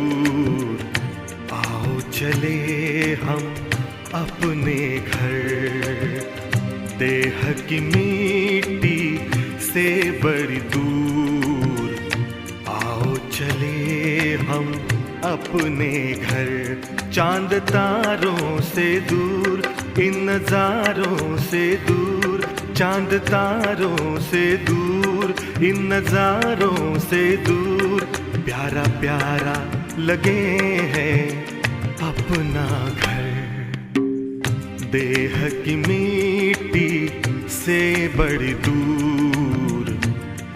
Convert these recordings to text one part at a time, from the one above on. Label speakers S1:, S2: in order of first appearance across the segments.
S1: दूर, आओ चले हम अपने घर। देह की मिट्टी से बड़ी दूर, आओ चले हम अपने घर। चांद तारों से दूर, इन नजारों से दूर, चांद तारों से दूर, इन नजारों से दूर, प्यारा प्यारा लगे है अपना घर। देह की मिट्टी से बड़ी दूर,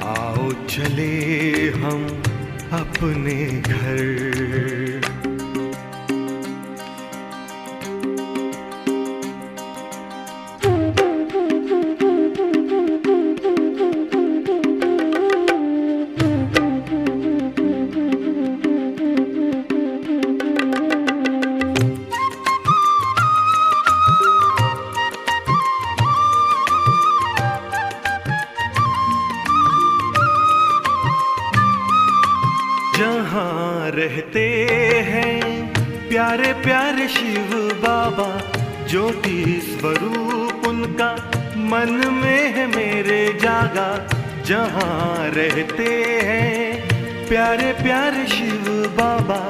S1: आओ चले हम अपने घर। जहाँ रहते हैं प्यारे प्यारे शिव बाबा, ज्योति स्वरूप उनका मन में है मेरे जागा। जहाँ रहते हैं प्यारे प्यारे शिव बाबा,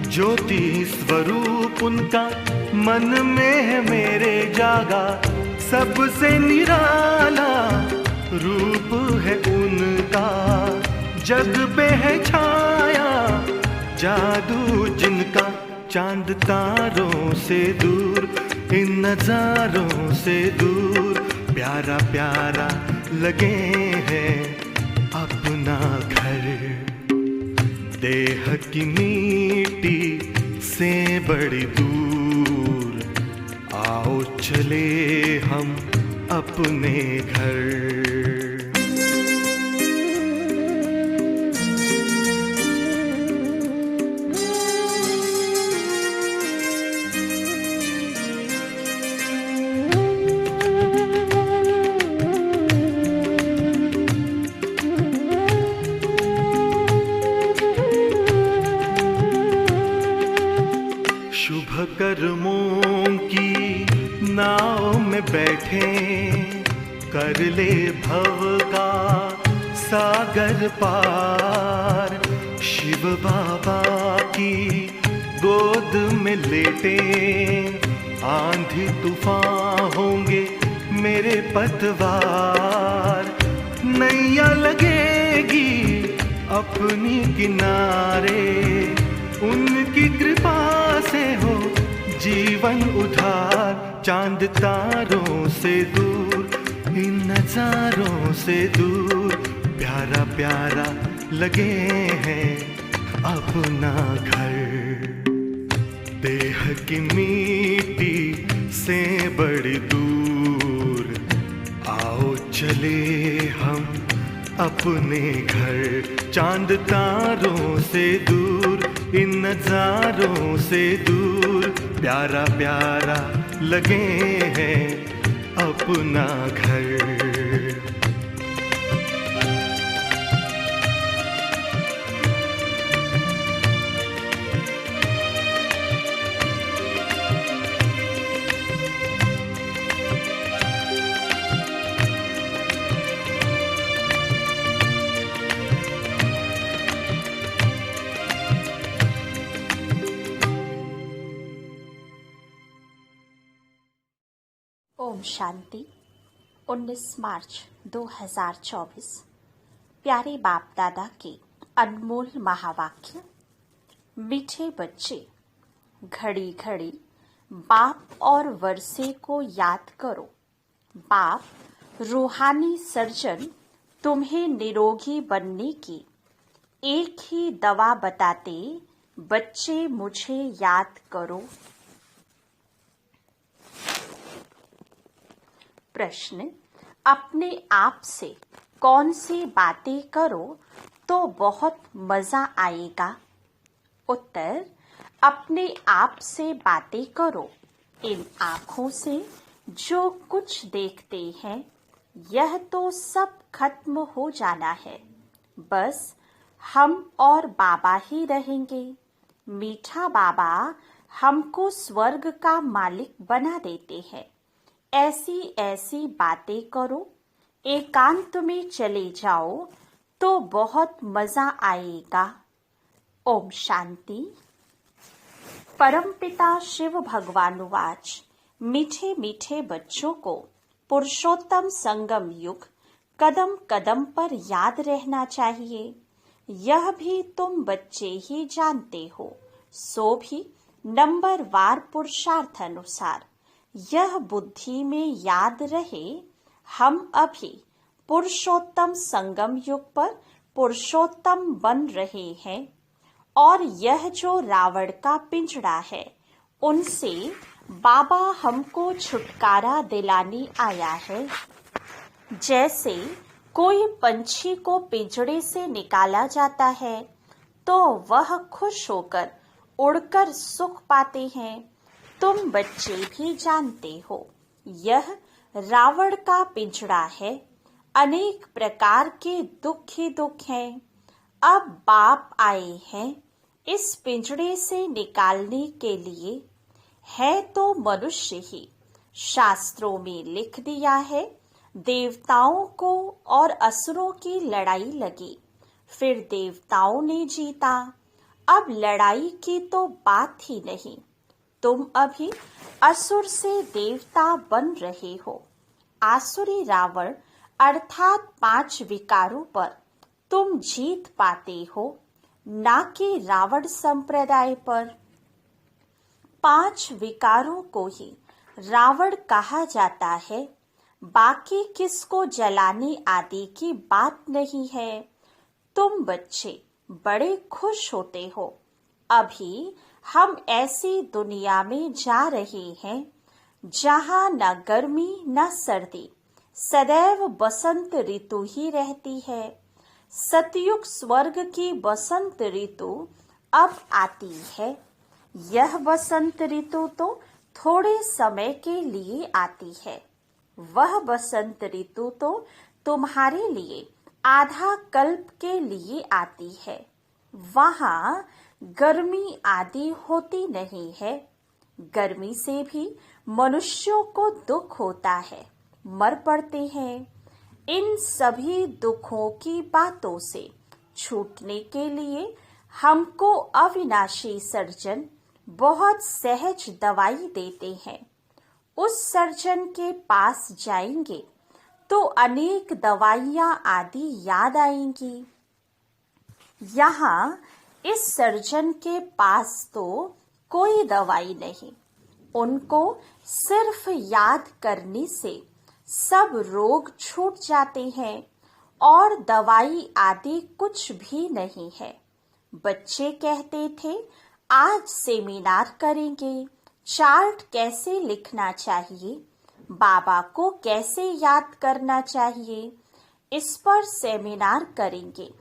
S1: ज्योति स्वरूप उनका मन में है मेरे जागा। सबसे निराला रूप है उनका, जग पे है छाया जादू जिनका। चांद तारों से दूर, इन नजारों से दूर, प्यारा प्यारा लगे है अपना घर। देह की मिट्टी से बड़ी दूर, आओ चले हम अपने घर। शुभ कर्मों की नाव में बैठे, कर ले भव का सागर पार। शिव बाबा की गोद में लेटे, आंधी तूफान होंगे मेरे पतवार। नैया लगेगी अपनी किनारे, उनकी कृपा से हो जीवन उधार। चांद तारों से दूर, इन नजारों से दूर, प्यारा प्यारा लगे हैं अपना घर। देह की मिट्टी से बड़ी दूर, आओ चले हम अपने घर। चांद तारों से दूर, इन नजारों से दूर, प्यारा प्यारा लगे हैं अपना घर।
S2: ओम शांति। 19 मार्च 2024। प्यारे बाप दादा के अनमोल महावाक्य। मीठे बच्चे, घड़ी घड़ी बाप और वर्षे को याद करो। बाप रूहानी सर्जन तुम्हें निरोगी बनने की एक ही दवा बताते, बच्चे मुझे याद करो। प्रश्न, अपने आप से कौन सी बातें करो तो बहुत मजा आएगा? उत्तर, अपने आप से बातें करो। इन आँखों से जो कुछ देखते हैं यह तो सब खत्म हो जाना है, बस हम और बाबा ही रहेंगे। मीठा बाबा हमको स्वर्ग का मालिक बना देते हैं। ऐसी ऐसी बातें करो, एकांत में चले जाओ तो बहुत मजा आएगा। ओम शांति। परमपिता शिव भगवानुवाच। मीठे मीठे बच्चों को पुरुषोत्तम संगम युग कदम कदम पर याद रहना चाहिए। यह भी तुम बच्चे ही जानते हो, सो भी नंबरवार पुरुषार्थ अनुसार। यह बुद्धि में याद रहे, हम अभी पुरुषोत्तम संगम युग पर पुरुषोत्तम बन रहे हैं और यह जो रावण का पिंजड़ा है, उनसे बाबा हमको छुटकारा दिलाने आया है। जैसे कोई पंछी को पिंजड़े से निकाला जाता है तो वह खुश होकर उड़कर सुख पाते हैं। तुम बच्चे भी जानते हो, यह रावण का पिंजड़ा है। अनेक प्रकार के दुख ही दुख हैं। अब बाप आए हैं इस पिंजड़े से निकालने के लिए। है तो मनुष्य ही। शास्त्रों में लिख दिया है, देवताओं को और असुरों की लड़ाई लगी, फिर देवताओं ने जीता। अब लड़ाई की तो बात ही नहीं। तुम अभी असुर से देवता बन रहे हो। आसुरी रावण अर्थात 5 विकारों पर तुम जीत पाते हो, ना कि रावण संप्रदाय पर। 5 विकारों को ही रावण कहा जाता है। बाकी किसको जलाने आदि की बात नहीं है। तुम बच्चे बड़े खुश होते हो। अभी हम ऐसी दुनिया में जा रहे हैं जहाँ न गर्मी न सर्दी, सदैव बसंत ऋतु ही रहती है। सतयुग स्वर्ग की बसंत ऋतु अब आती है। यह बसंत ऋतु तो थोड़े समय के लिए आती है। वह बसंत ऋतु तो तुम्हारे लिए आधा कल्प के लिए आती है। वहाँ गर्मी आदि होती नहीं है। गर्मी से भी मनुष्यों को दुख होता है, मर पड़ते हैं। इन सभी दुखों की बातों से छूटने के लिए हमको अविनाशी सर्जन बहुत सहज दवाई देते हैं। उस सर्जन के पास जाएंगे तो अनेक दवाइयाँ आदि याद आएंगी। यहाँ इस सर्जन के पास तो कोई दवाई नहीं। उनको सिर्फ याद करने से सब रोग छूट जाते हैं और दवाई आदि कुछ भी नहीं है। बच्चे कहते थे, आज सेमिनार करेंगे, चार्ट कैसे लिखना चाहिए, बाबा को कैसे याद करना चाहिए, इस पर सेमिनार करेंगे।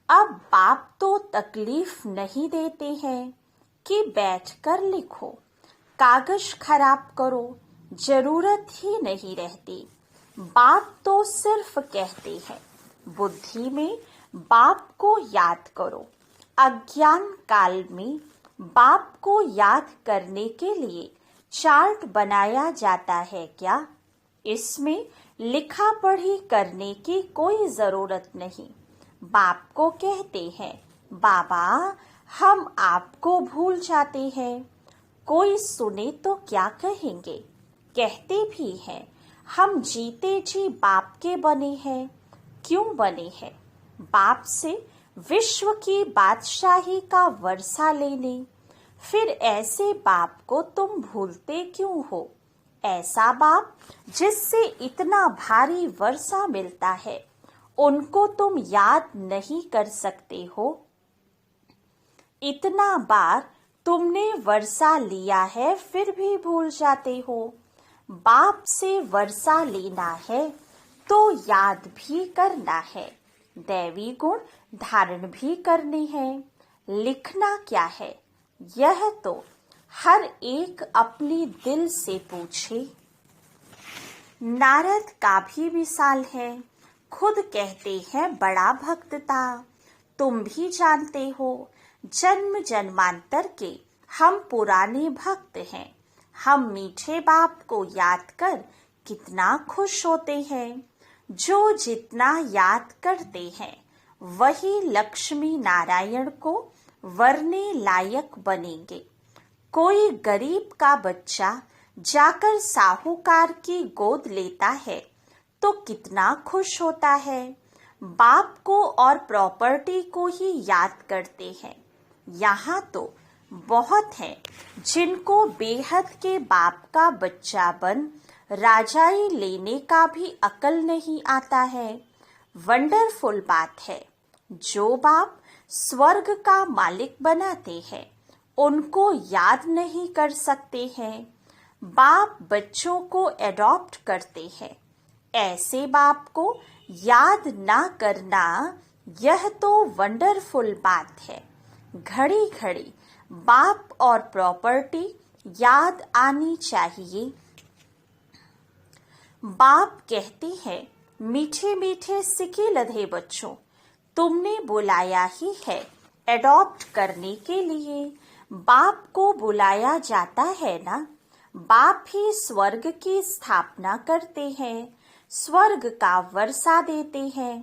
S2: अब बाप तो तकलीफ नहीं देते हैं कि बैठकर लिखो, कागज खराब करो, जरूरत ही नहीं रहती। बाप तो सिर्फ कहते हैं, बुद्धि में बाप को याद करो। अज्ञान काल में बाप को याद करने के लिए चार्ट बनाया जाता है क्या? इसमें लिखा पढ़ी करने की कोई जरूरत नहीं। बाप को कहते हैं, बाबा हम आपको भूल जाते हैं। कोई सुने तो क्या कहेंगे? कहते भी हैं, हम जीते जी बाप के बने हैं। क्यों बने हैं? बाप से विश्व की बादशाही का वर्षा लेने। फिर ऐसे बाप को तुम भूलते क्यों हो? ऐसा बाप जिससे इतना भारी वर्षा मिलता है, उनको तुम याद नहीं कर सकते हो। इतना बार तुमने वर्षा लिया है फिर भी भूल जाते हो। बाप से वर्षा लेना है तो याद भी करना है, दैवी गुण धारण भी करने हैं। लिखना क्या है, यह तो हर एक अपनी दिल से पूछे। नारद का भी मिसाल है, खुद कहते हैं बड़ा भक्त था। तुम भी जानते हो, जन्म जन्मांतर के हम पुराने भक्त हैं। हम मीठे बाप को याद कर कितना खुश होते हैं। जो जितना याद करते हैं वही लक्ष्मी नारायण को वरने लायक बनेंगे। कोई गरीब का बच्चा जाकर साहूकार की गोद लेता है तो कितना खुश होता है। बाप को और प्रॉपर्टी को ही याद करते हैं। यहाँ तो बहुत हैं जिनको बेहद के बाप का बच्चा बन राजाई लेने का भी अकल नहीं आता है। वंडरफुल बात है। जो बाप स्वर्ग का मालिक बनाते हैं उनको याद नहीं कर सकते हैं। बाप बच्चों को एडॉप्ट करते हैं। ऐसे बाप को याद ना करना यह तो वंडरफुल बात है। घड़ी घड़ी बाप और प्रॉपर्टी याद आनी चाहिए। बाप कहते हैं, मीठे मीठे सिके लधे बच्चों, तुमने बुलाया ही है एडॉप्ट करने के लिए। बाप को बुलाया जाता है ना। बाप ही स्वर्ग की स्थापना करते हैं, स्वर्ग का वर्षा देते हैं।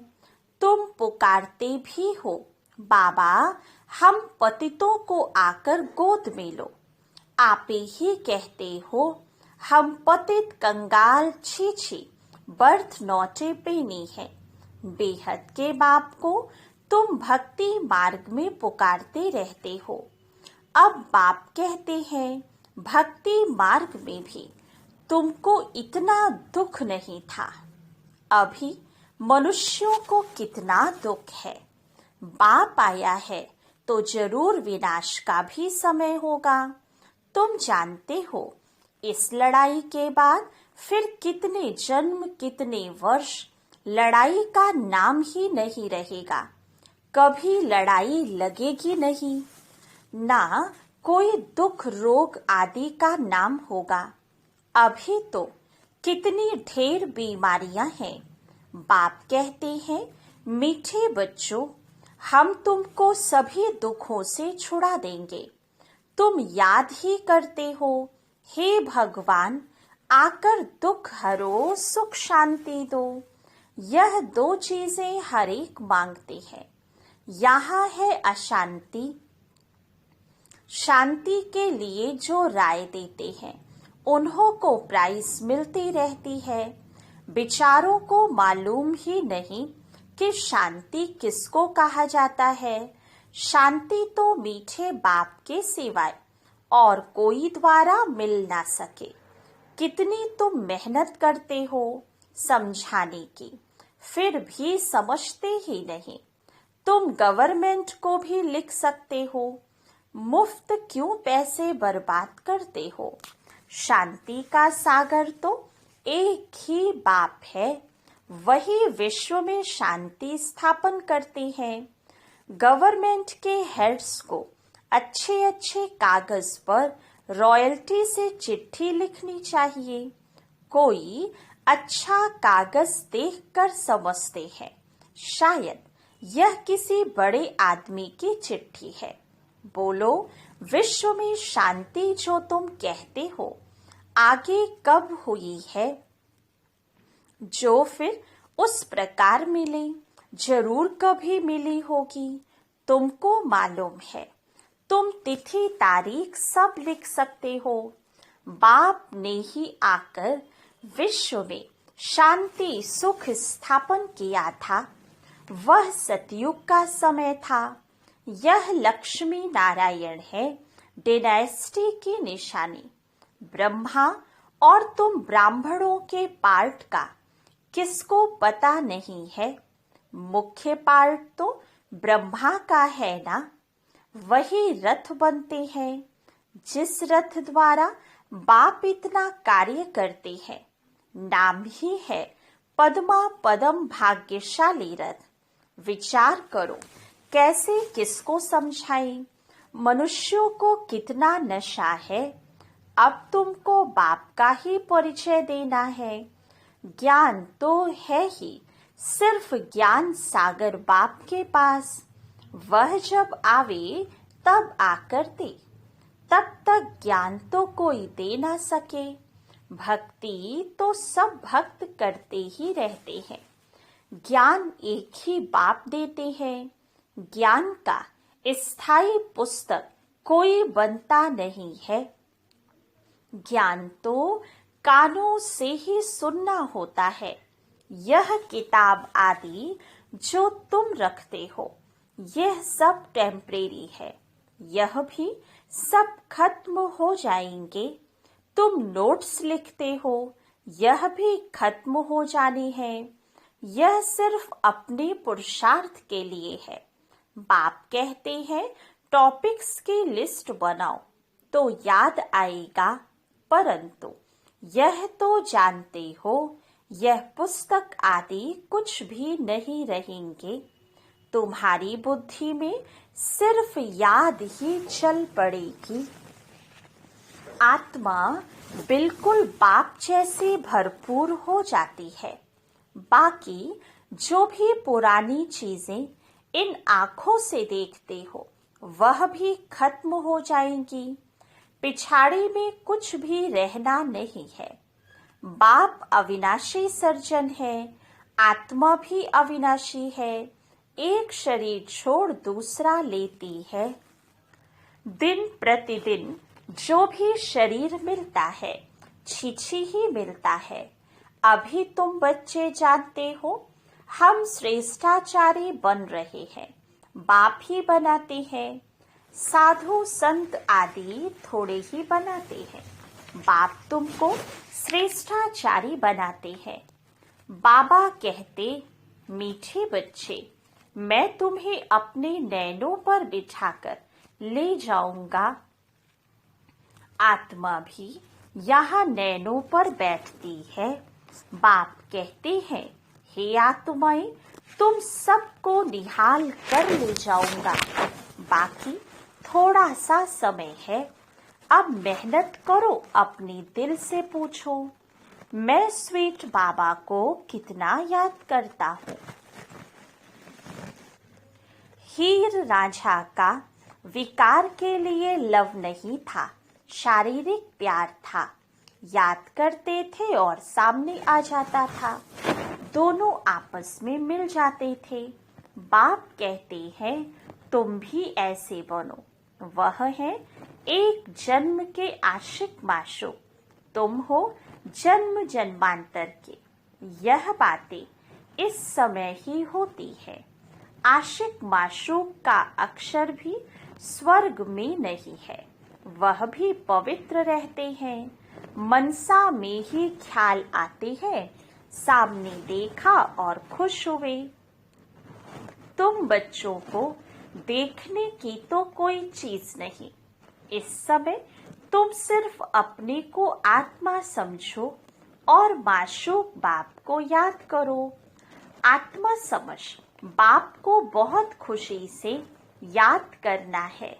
S2: तुम पुकारते भी हो, बाबा हम पतितों को आकर गोद में लो। आपे ही कहते हो, हम पतित कंगाल छी छी बर्थ नौटे पेनी है। बेहद के बाप को तुम भक्ति मार्ग में पुकारते रहते हो। अब बाप कहते हैं, भक्ति मार्ग में भी तुमको इतना दुख नहीं था। अभी मनुष्यों को कितना दुख है। बाप आया है तो जरूर विनाश का भी समय होगा। तुम जानते हो इस लड़ाई के बाद फिर कितने जन्म कितने वर्ष लड़ाई का नाम ही नहीं रहेगा। कभी लड़ाई लगेगी नहीं, ना कोई दुख रोग आदि का नाम होगा। अभी तो कितनी ढेर बीमारियां हैं। बाप कहते हैं, मीठे बच्चों हम तुमको सभी दुखों से छुड़ा देंगे। तुम याद ही करते हो, हे भगवान आकर दुख हरो सुख शांति दो। यह दो चीजें हर एक मांगते हैं। यहाँ है अशांति। शांति के लिए जो राय देते हैं उन्हों को प्राइज मिलती रहती है। बेचारों को मालूम ही नहीं कि शांति किसको कहा जाता है। शांति तो मीठे बाप के सिवाय और कोई द्वारा मिल ना सके। कितनी तुम मेहनत करते हो समझाने की, फिर भी समझते ही नहीं। तुम गवर्नमेंट को भी लिख सकते हो, मुफ्त क्यों पैसे बर्बाद करते हो। शांति का सागर तो एक ही बाप है, वही विश्व में शांति स्थापन करते हैं। गवर्नमेंट के हेड्स को अच्छे अच्छे कागज पर रॉयल्टी से चिट्ठी लिखनी चाहिए। कोई अच्छा कागज देखकर समझते हैं शायद यह किसी बड़े आदमी की चिट्ठी है। बोलो, विश्व में शांति जो तुम कहते हो आगे कब हुई है? जो फिर उस प्रकार मिले, जरूर कभी मिली होगी। तुमको मालूम है, तुम तिथि तारीख सब लिख सकते हो। बाप ने ही आकर विश्व में शांति सुख स्थापन किया था। वह सतयुग का समय था। यह लक्ष्मी नारायण है, डायनेस्टी की निशानी। ब्रह्मा और तुम ब्राह्मणों के पार्ट का किसको पता नहीं है। मुख्य पार्ट तो ब्रह्मा का है ना। वही रथ बनते हैं, जिस रथ द्वारा बाप इतना कार्य करते हैं। नाम ही है पद्मा पदम भाग्यशाली रथ। विचार करो कैसे किसको समझाएं। मनुष्यों को कितना नशा है। अब तुमको बाप का ही परिचय देना है। ज्ञान तो है ही, सिर्फ ज्ञान सागर बाप के पास। वह जब आवे तब आकर दे, तब तक ज्ञान तो कोई दे ना सके। भक्ति तो सब भक्त करते ही रहते हैं। ज्ञान एक ही बाप देते हैं। ज्ञान का स्थायी पुस्तक कोई बनता नहीं है। ज्ञान तो कानों से ही सुनना होता है। यह किताब आदि जो तुम रखते हो, यह सब टेम्परेरी है। यह भी सब खत्म हो जाएंगे। तुम नोट्स लिखते हो, यह भी खत्म हो जाने हैं। यह सिर्फ अपने पुरुषार्थ के लिए है। बाप कहते हैं टॉपिक्स की लिस्ट बनाओ तो याद आएगा, परंतु यह तो जानते हो यह पुस्तक आदि कुछ भी नहीं रहेंगे। तुम्हारी बुद्धि में सिर्फ याद ही चल पड़ेगी। आत्मा बिल्कुल बाप जैसे भरपूर हो जाती है। बाकी जो भी पुरानी चीजें इन आँखों से देखते हो, वह भी खत्म हो जाएंगी। पिछाड़ी में कुछ भी रहना नहीं है। बाप अविनाशी सर्जन है, आत्मा भी अविनाशी है। एक शरीर छोड़ दूसरा लेती है। दिन प्रतिदिन जो भी शरीर मिलता है, छीछी ही मिलता है। अभी तुम बच्चे जानते हो, हम श्रेष्ठाचारी बन रहे हैं, बाप ही बनाते हैं। साधु संत आदि थोड़े ही बनाते हैं, बाप तुमको श्रेष्ठाचारी बनाते हैं। बाबा कहते, मीठे बच्चे, मैं तुम्हें अपने नैनों पर बिठाकर ले जाऊंगा। आत्मा भी यहाँ नैनों पर बैठती है। बाप कहते हैं, हे आत्माएं, तुम सबको निहाल कर ले जाऊंगा। बाकी थोड़ा सा समय है। अब मेहनत करो, अपने दिल से पूछो, मैं स्वीट बाबा को कितना याद करता हूँ। हीर रांझा का विकार के लिए लव नहीं था, शारीरिक प्यार था। याद करते थे और सामने आ जाता था। दोनों आपस में मिल जाते थे। बाप कहते हैं तुम भी ऐसे बनो। वह है एक जन्म के आशिक माशूक, तुम हो जन्म जन्मांतर के। यह बातें इस समय ही होती है। आशिक माशूक का अक्षर भी स्वर्ग में नहीं है, वह भी पवित्र रहते हैं। मनसा में ही ख्याल आते हैं, सामने देखा और खुश हुए। तुम बच्चों को देखने की तो कोई चीज नहीं। इस समय तुम सिर्फ अपने को आत्मा समझो और माशूक बाप को याद करो। आत्मा समझ बाप को बहुत खुशी से याद करना है।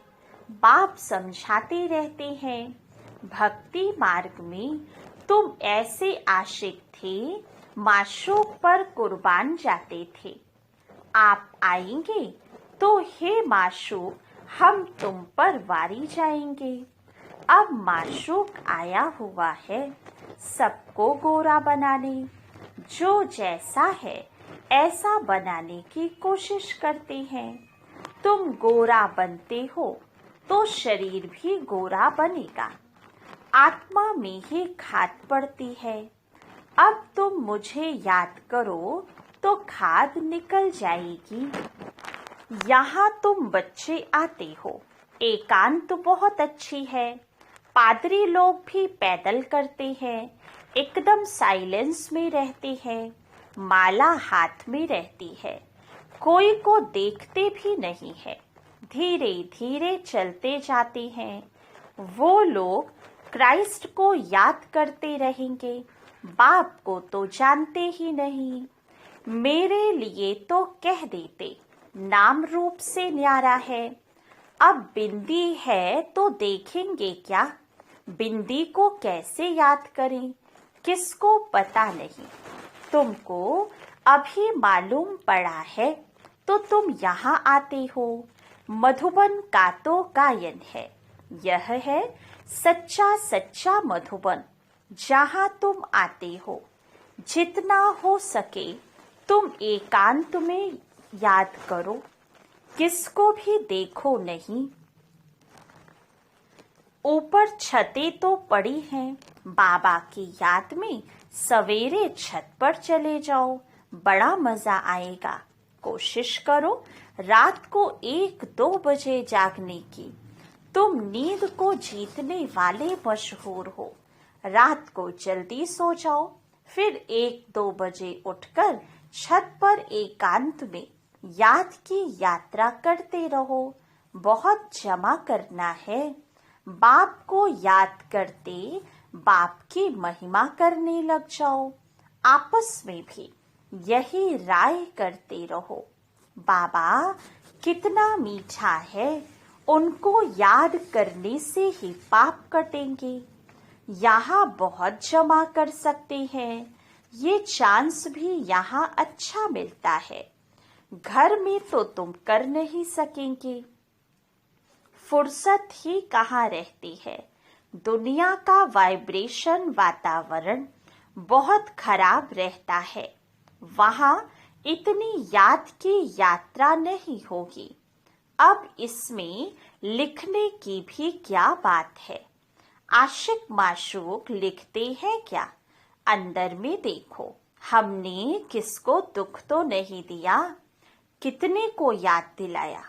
S2: बाप समझाते रहते हैं, भक्ति मार्ग में तुम ऐसे आशिक थे, माशूक पर कुर्बान जाते थे। आप आएंगे तो हे माशूक, हम तुम पर वारी जाएंगे। अब माशूक आया हुआ है सबको गोरा बनाने। जो जैसा है ऐसा बनाने की कोशिश करते हैं। तुम गोरा बनते हो तो शरीर भी गोरा बनेगा। आत्मा में ही खाद पड़ती है। अब तुम मुझे याद करो तो खाद निकल जाएगी। यहाँ तुम बच्चे आते हो, एकांत बहुत अच्छी है। पादरी लोग भी पैदल करते हैं, एकदम साइलेंस में रहते हैं। माला हाथ में रहती है, कोई को देखते भी नहीं है। धीरे धीरे चलते जाते हैं। वो लोग क्राइस्ट को याद करते रहेंगे, बाप को तो जानते ही नहीं। मेरे लिए तो कह देते, नाम रूप से न्यारा है। अब बिंदी है तो देखेंगे क्या, बिंदी को कैसे याद करें, किसको पता नहीं। तुमको अभी मालूम पड़ा है तो तुम यहाँ आते हो। मधुबन का तो गायन है। यह है सच्चा सच्चा मधुबन, जहाँ तुम आते हो। जितना हो सके तुम एकांत में याद करो, किसको भी देखो नहीं। ऊपर छतें तो पड़ी हैं, बाबा की याद में सवेरे छत पर चले जाओ, बड़ा मजा आएगा। कोशिश करो रात को 1-2 बजे जागने की। तुम नींद को जीतने वाले मशहूर हो। रात को जल्दी सो जाओ, फिर 1-2 बजे उठकर छत पर एकांत में याद की यात्रा करते रहो। बहुत जमा करना है। बाप को याद करते बाप की महिमा करने लग जाओ। आपस में भी यही राय करते रहो। बाबा कितना मीठा है, उनको याद करने से ही पाप कटेंगे। यहाँ बहुत जमा कर सकते हैं, ये चांस भी यहाँ अच्छा मिलता है। घर में तो तुम कर नहीं सकेंगे, फुर्सत ही कहाँ रहती है। दुनिया का वाइब्रेशन वातावरण बहुत खराब रहता है, वहाँ इतनी याद की यात्रा नहीं होगी। अब इसमें लिखने की भी क्या बात है। आशिक माशूक लिखते हैं क्या? अंदर में देखो, हमने किसको दुख तो नहीं दिया, कितने को याद दिलाया।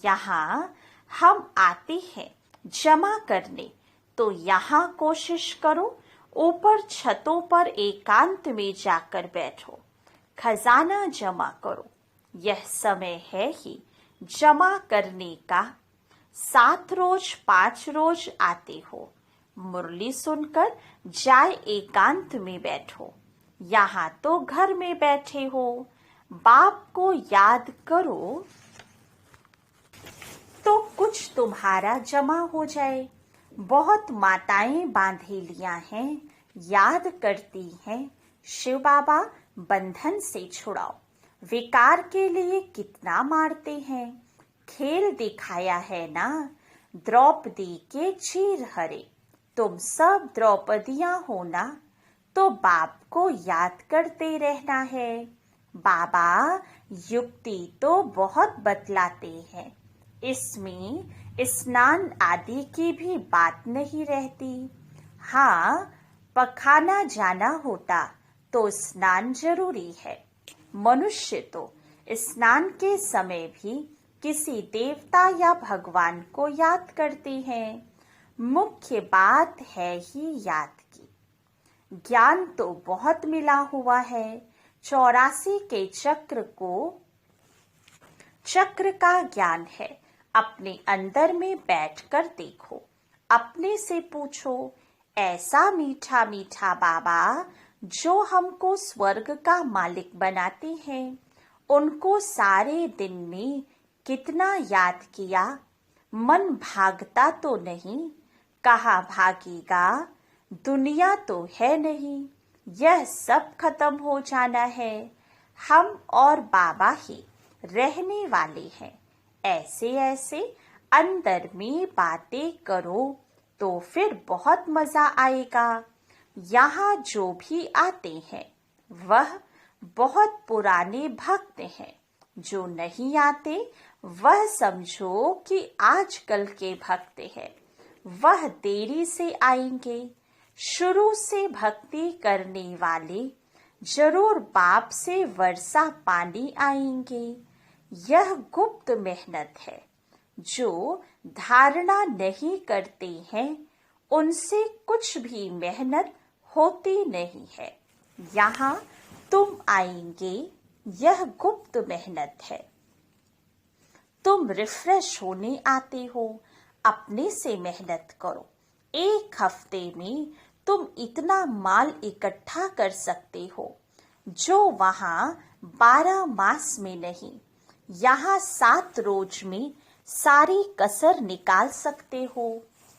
S2: यहाँ हम आते हैं जमा करने, तो यहाँ कोशिश करो ऊपर छतों पर एकांत में जाकर बैठो, खजाना जमा करो। यह समय है ही जमा करने का। 7 रोज 5 रोज आते हो, मुरली सुनकर जाए एकांत में बैठो। यहाँ तो घर में बैठे हो, बाप को याद करो तो कुछ तुम्हारा जमा हो जाए। बहुत माताएं बांधे लिया हैं, याद करती हैं, शिव बाबा बंधन से छुड़ाओ। विकार के लिए कितना मारते हैं, खेल दिखाया है ना, द्रौपदी के चीर हरे। तुम सब द्रौपदियां हो ना, तो बाप को याद करते रहना है। बाबा युक्ति तो बहुत बतलाते हैं, इसमें स्नान आदि की भी बात नहीं रहती। हाँ, पखाना जाना होता तो स्नान जरूरी है। मनुष्य तो स्नान के समय भी किसी देवता या भगवान को याद करते हैं। मुख्य बात है ही याद की। ज्ञान तो बहुत मिला हुआ है। 84 के चक्र का ज्ञान है। अपने अंदर में बैठकर देखो, अपने से पूछो, ऐसा मीठा मीठा बाबा जो हमको स्वर्ग का मालिक बनाते हैं, उनको सारे दिन में कितना याद किया। मन भागता तो नहीं, कहाँ भागेगा, दुनिया तो है नहीं, यह सब खत्म हो जाना है। हम और बाबा ही रहने वाले हैं। ऐसे ऐसे अंदर में बातें करो तो फिर बहुत मजा आएगा। यहाँ जो भी आते हैं वह बहुत पुराने भक्त हैं, जो नहीं आते वह समझो कि आजकल के भक्त हैं। वह देरी से आएंगे। शुरू से भक्ति करने वाले जरूर बाप से वर्षा पानी आएंगे। यह गुप्त मेहनत है। जो धारणा नहीं करते हैं उनसे कुछ भी मेहनत होती नहीं है। यहाँ तुम आएंगे, यह गुप्त मेहनत है। तुम रिफ्रेश होने आते हो, अपने से मेहनत करो। 1 हफ्ते में तुम इतना माल इकट्ठा कर सकते हो जो वहाँ 12 मास में नहीं। यहाँ 7 रोज में सारी कसर निकाल सकते हो।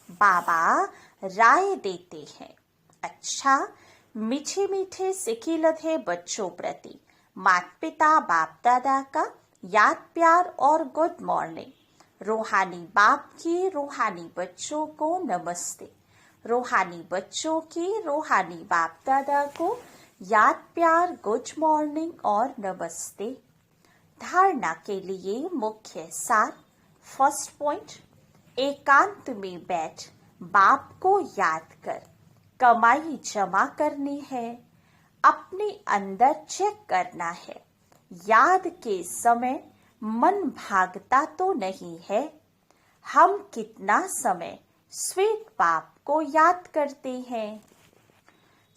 S2: बाबा राय देते हैं। अच्छा, मीठे मीठे सिखी लधे बच्चों प्रति माता पिता बाप दादा का याद प्यार और गुड मॉर्निंग। रूहानी बाप की रूहानी बच्चों को नमस्ते। रूहानी बच्चों की रूहानी बाप दादा को याद प्यार गुड मॉर्निंग और नमस्ते। धारणा के लिए मुख्य सार। फर्स्ट पॉइंट, एकांत में बैठ बाप को याद कर। कमाई जमा करनी है, अपने अंदर चेक करना है। याद के समय मन भागता तो नहीं है। हम कितना समय स्वीट बाप को याद करते हैं।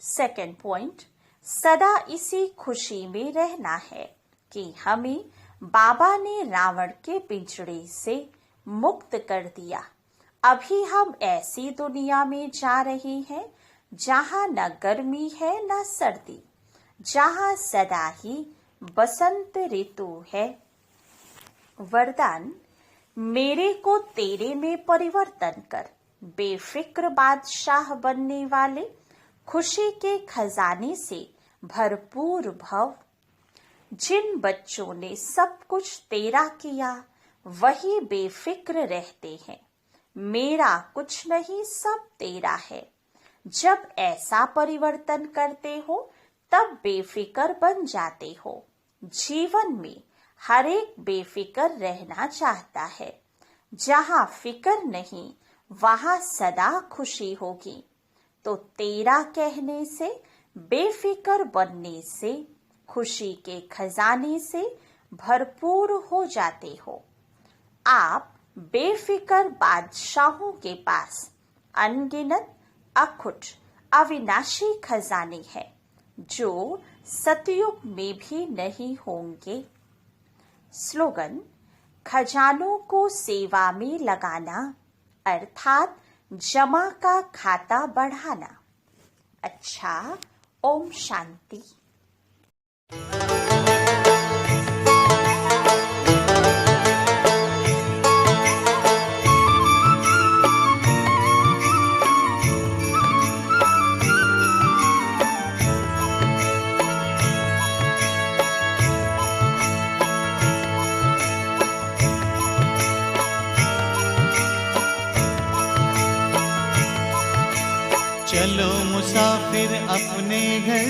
S2: सेकंड पॉइंट, सदा इसी खुशी में रहना है कि हमें बाबा ने रावण के पिंजड़े से मुक्त कर दिया। अभी हम ऐसी दुनिया में जा रहे हैं जहां न गर्मी है न सर्दी, जहां सदा ही बसंत ऋतु है। वरदान, मेरे को तेरे में परिवर्तन कर। बेफिक्र बादशाह बनने वाले खुशी के खजाने से भरपूर भव। जिन बच्चों ने सब कुछ तेरा किया वही बेफिक्र रहते हैं। मेरा कुछ नहीं, सब तेरा है। जब ऐसा परिवर्तन करते हो तब बेफिक्र बन जाते हो। जीवन में हर एक बेफिक्र रहना चाहता है। जहां फिक्र नहीं वहां सदा खुशी होगी। तो तेरा कहने से, बेफिक्र बनने से, खुशी के खजाने से भरपूर हो जाते हो। आप बेफिक्र बादशाहों के पास अनगिनत अखुट अविनाशी खजाने हैं जो सतयुग में भी नहीं होंगे। स्लोगन, खजानों को सेवा में लगाना अर्थात जमा का खाता बढ़ाना। अच्छा, ओम शांति।
S3: चलो मुसाफिर अपने घर,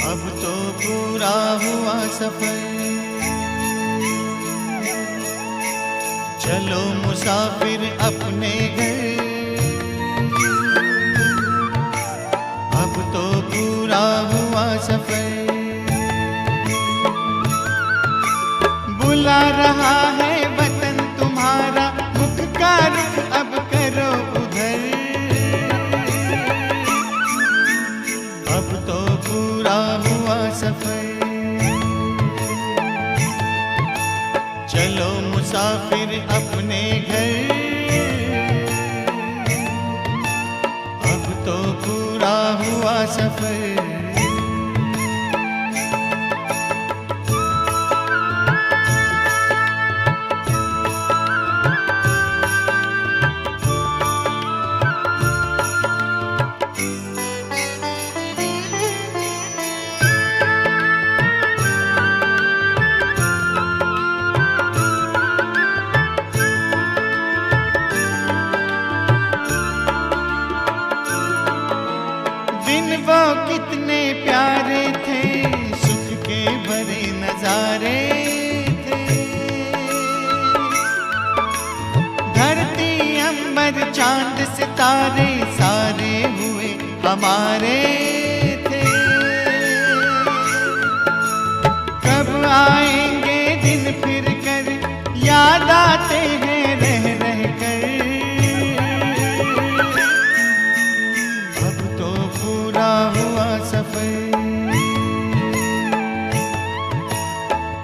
S3: अब तो पूरा हुआ सफर। चलो मुसाफिर अपने घर, अब तो पूरा हुआ सफर। बुला रहा है वतन तुम्हारा, मुख का रुख अब करो उधर। अब तो पूरा हुआ सफर। चलो मुसाफिर अपने घर, अब तो पूरा हुआ सफर। वो कितने प्यारे थे, सुख के भरे नजारे थे। धरती अंबर चांद सितारे सारे हुए हमारे थे। कब आएंगे दिन फिर कर, याद आते हैं रह रह कर। पूरा हुआ सफर।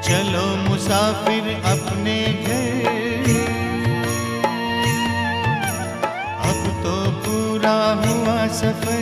S3: चलो मुसाफिर अपने घर, अब तो पूरा हुआ सफर।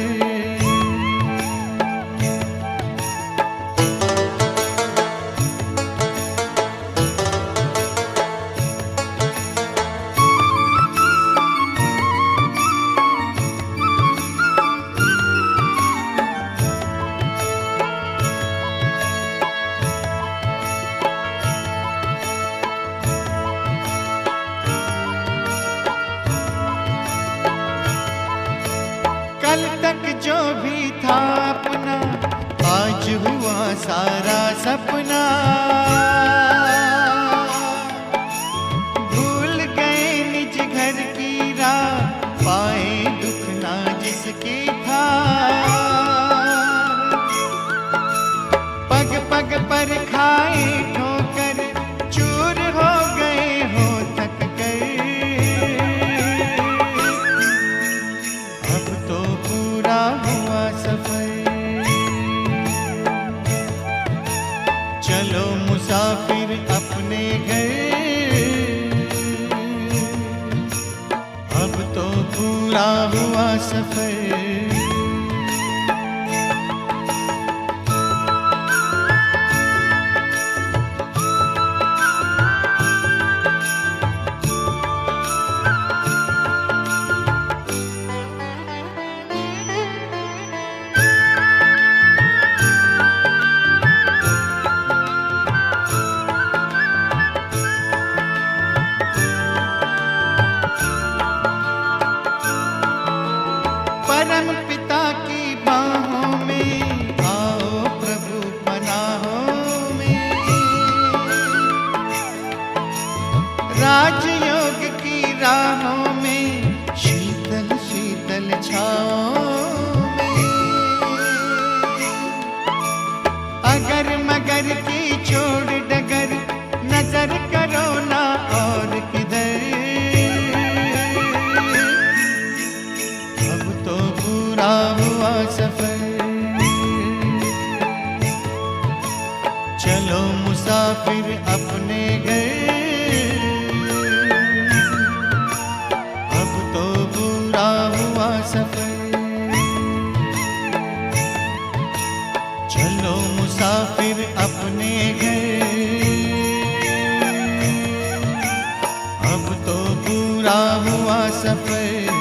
S3: जो भी था अपना आज हुआ सारा सपना। भूल गए निज घर की राह, पाए दुख ना जिसकी था। पग पग पर खाए ठोकर, चूर हो गए हो थक कर। अब तो पूरा हुआ सफर, चलो मुसाफिर अपने घर। अब तो पूरा हुआ सफर। परम पिता की बाहों में आओ प्रभु पनाहों में। राजयोग की राहों में शीतल शीतल छाओं में। अगर मगर की छोड़ डगर, नजर करो ना और किधर। अब तो पूरा हुआ सफर, चलो मुसाफिर अपने घर। अब तो पूरा हुआ सफर, चलो मुसाफिर अपने घर। अब तो पूरा हुआ सफर।